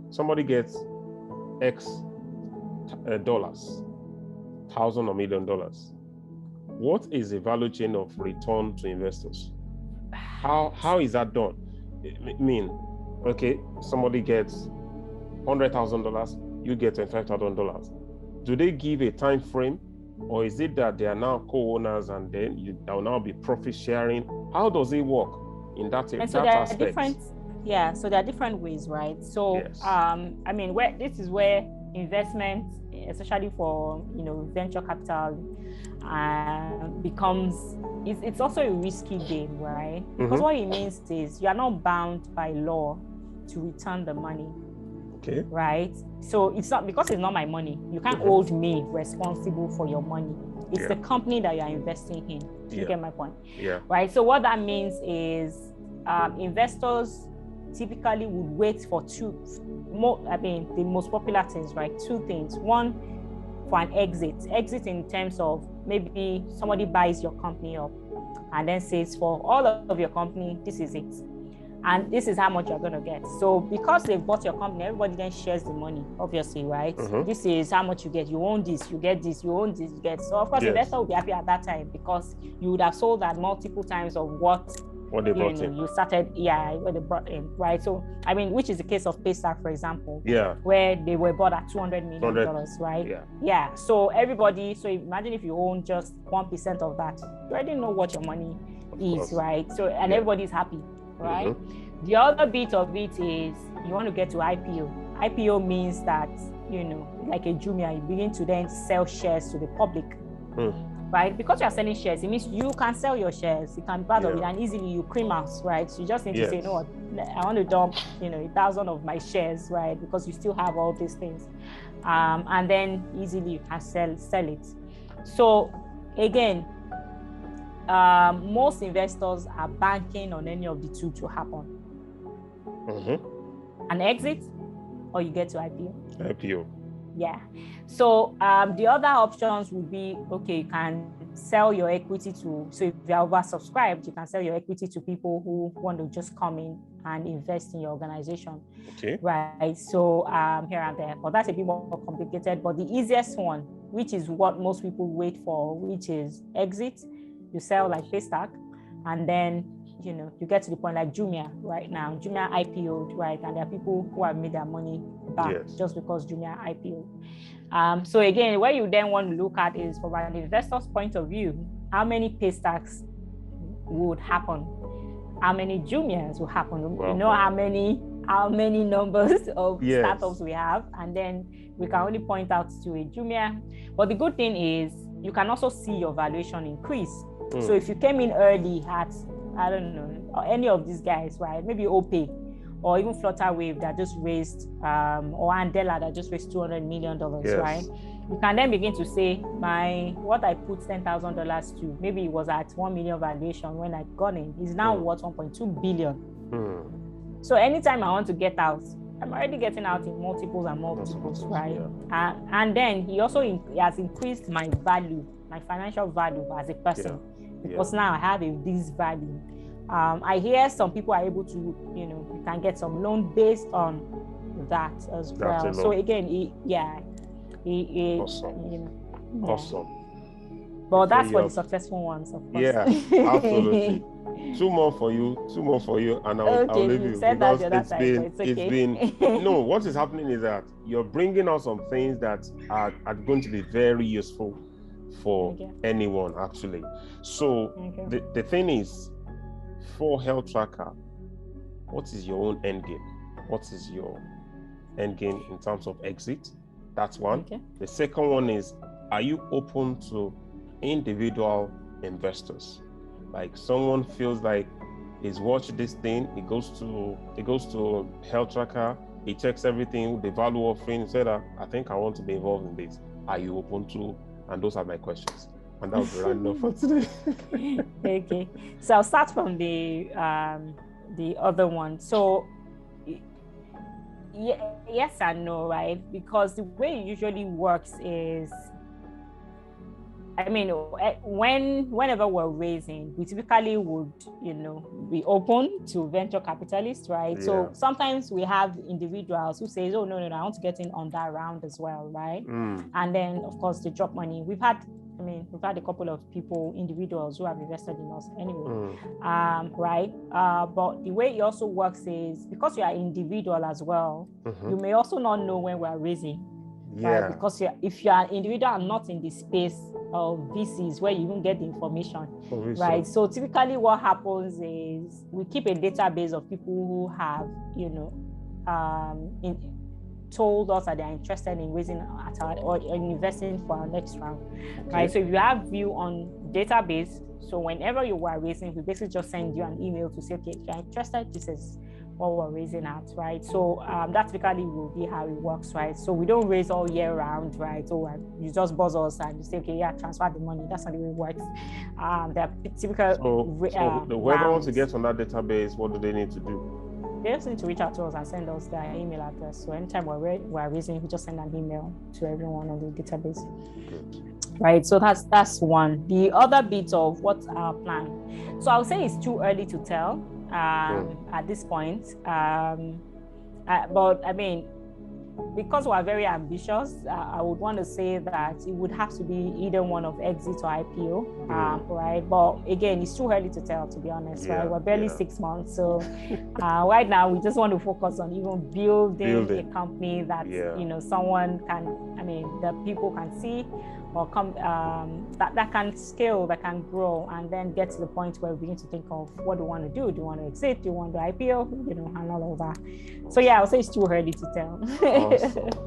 Somebody gets X dollars, thousand or $1,000,000. What is the value chain of return to investors? How is that done? I mean, okay, somebody gets $100,000, you get $25,000. Do they give a time frame, or is it that they are now co-owners and then there will now be profit sharing? How does it work in that, and so that there are aspect? so there are different ways, right? So Yes. I mean, this is where investment, especially for venture capital, becomes it's also a risky game, right? Because what it means is you are not bound by law to return the money. Okay. Right? So it's not, because it's not my money, you can't hold me responsible for your money. It's the company that you are investing in. You get my point? Yeah. Right? So what that means is investors typically would wait for the most popular things, right? Two things. One, for an exit in terms of maybe somebody buys your company up and then says, for all of your company, this is it, and this is how much you're going to get. So because they've bought your company, everybody then shares the money, obviously, right? This is how much you get. You own this, you get this, you own this, you get. So of course, investor will be happy at that time, because you would have sold that multiple times of what they brought in. You started, what they brought in, right? So I mean, which is the case of Paystack, for example, where they were bought at $200 million, right? Yeah. So everybody, so imagine if you own just 1% of that, you already know what your money is, right? So everybody's happy, right? The other bit of it is you want to get to IPO. IPO means that, like a Jumia, you begin to then sell shares to the public. Right? Because you are selling shares, it means you can sell your shares. You can be part of it, and easily you cream out, right? So you just need to say, no, I want to dump, 1,000 of my shares, right? Because you still have all these things. And then easily you can sell it. So again, most investors are banking on any of the two to happen. An exit, or you get to IPO. Yeah. So the other options would be, okay, you can sell your equity so if you are oversubscribed, you can sell your equity to people who want to just come in and invest in your organization. Okay. Right. So here and there, but that's a bit more complicated. But the easiest one, which is what most people wait for, which is exit. You sell like Paystack, and then you get to the point like Jumia right now. Jumia IPO'd, right? And there are people who have made their money back just because Jumia IPO'd. So again, what you then want to look at is, from an investor's point of view, how many Paystacks would happen? How many Jumias will happen? Wow. You know how many numbers of startups we have, and then we can only point out to a Jumia. But the good thing is you can also see your valuation increase. So if you came in early at, I don't know, or any of these guys, right? Maybe OPay or even Flutterwave that just raised, or Andela that just raised $200 million, right? You can then begin to say, what I put $10,000 to, maybe it was at 1 million valuation when I got in, is now worth 1.2 billion. So anytime I want to get out, I'm already getting out in multiples, right? And then he has increased my value, my financial value as a person, because now I have this value. I hear some people are able to, you can get some loan based on that as well. So again, Awesome. But that's for the successful ones, of course. Yeah, absolutely. Two more for you, and I'll leave you. Because it's been no, what is happening is that you're bringing out some things that are going to be very useful for anyone, actually. So the thing is, for Healthtracka, what is your own end game? What is your end game in terms of exit? That's one. The second one is, are you open to individual investors? Like, someone feels like he's watched this thing, he goes to Healthtracka, he checks everything, the value offering, said, I think I want to be involved in this. Are you open to? And those are my questions. And that was the right enough for today. Okay. So I'll start from the other one. So yes and no, right? Because the way it usually works is I mean, whenever we're raising, we typically would, be open to venture capitalists, right? Yeah. So sometimes we have individuals who say, oh, no, I want to get in on that round as well, right? And then, of course, they drop money. We've had a couple of individuals who have invested in us anyway, right? But the way it also works is because you are individual as well, you may also not know when we are raising. Yeah. Right? Because if you are an individual and not in the space of VCs where you even get the information, right? So typically what happens is we keep a database of people who have, told us that they're interested in raising or investing for our next round, right? So if you have view on database, so whenever you are raising, we basically just send you an email to say, okay, if you're interested, this is what we're raising at, right? So that typically will be how it works, right? So we don't raise all year round, right? So you just buzz us and you say, okay, yeah, transfer the money. That's not the way it works. They're typical. So whoever wants to get on that database, what do they need to do? They just need to reach out to us and send us their email address. So anytime we're raising, we just send an email to everyone on the database. Good. Right. So that's one. The other bit of what's our plan. So I would say it's too early to tell at this point. But I mean, because we're very ambitious, I would want to say that it would have to be either one of exit or IPO, right? But again, it's too early to tell, to be honest, right? We're barely 6 months. So right now, we just want to focus on even building a company that, someone can, the people can see or come, that can scale, that can grow, and then get to the point where we begin to think of what do we want to do? Do you want to exit? Do you want to IPO? And all of that. So yeah, I would say it's too early to tell.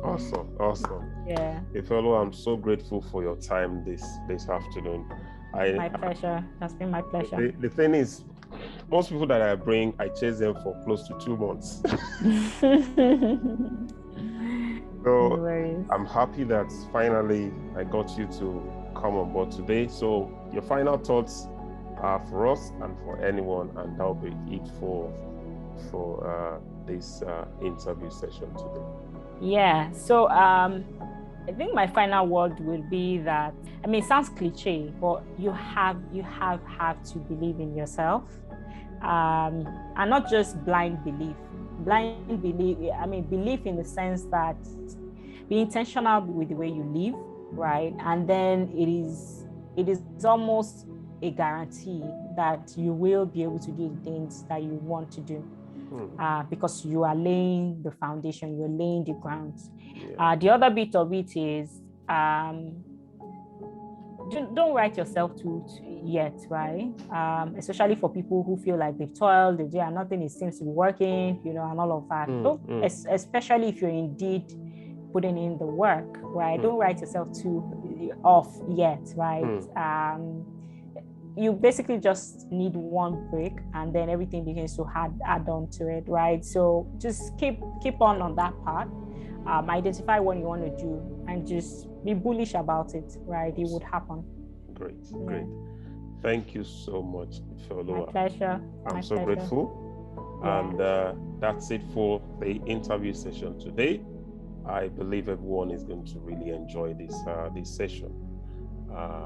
Awesome. Yeah. Ifeoluwa, I'm so grateful for your time this afternoon. My pleasure. That's been my pleasure. The thing is, most people that I bring, I chase them for close to 2 months. So I'm happy that finally I got you to come on board today. So your final thoughts are for us and for anyone, and that'll be it for this interview session today. Yeah. So I think my final word will be that, it sounds cliche, but you have to believe in yourself, and not just blind belief. Belief in the sense that be intentional with the way you live, right? And then it is almost a guarantee that you will be able to do the things that you want to do, because you are laying the foundation, you're laying the grounds. The other bit of it is don't write yourself too yet, right? Especially for people who feel like they've toiled, and nothing seems to be working, and all of that. Especially if you're indeed putting in the work, right? Don't write yourself too off yet, right? You basically just need one break, and then everything begins to add on to it, right? So just keep on that path. Identify what you want to do and just be bullish about it, right? It would happen. Great. Thank you so much, Ifeoluwa. My pleasure. I'm so grateful. Yeah. And that's it for the interview session today. I believe everyone is going to really enjoy this session.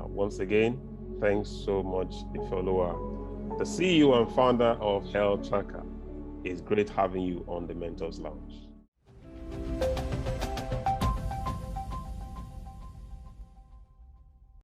Once again, thanks so much, Ifeoluwa, the CEO and founder of Healthtracka. It's great having you on the Mentors Lounge.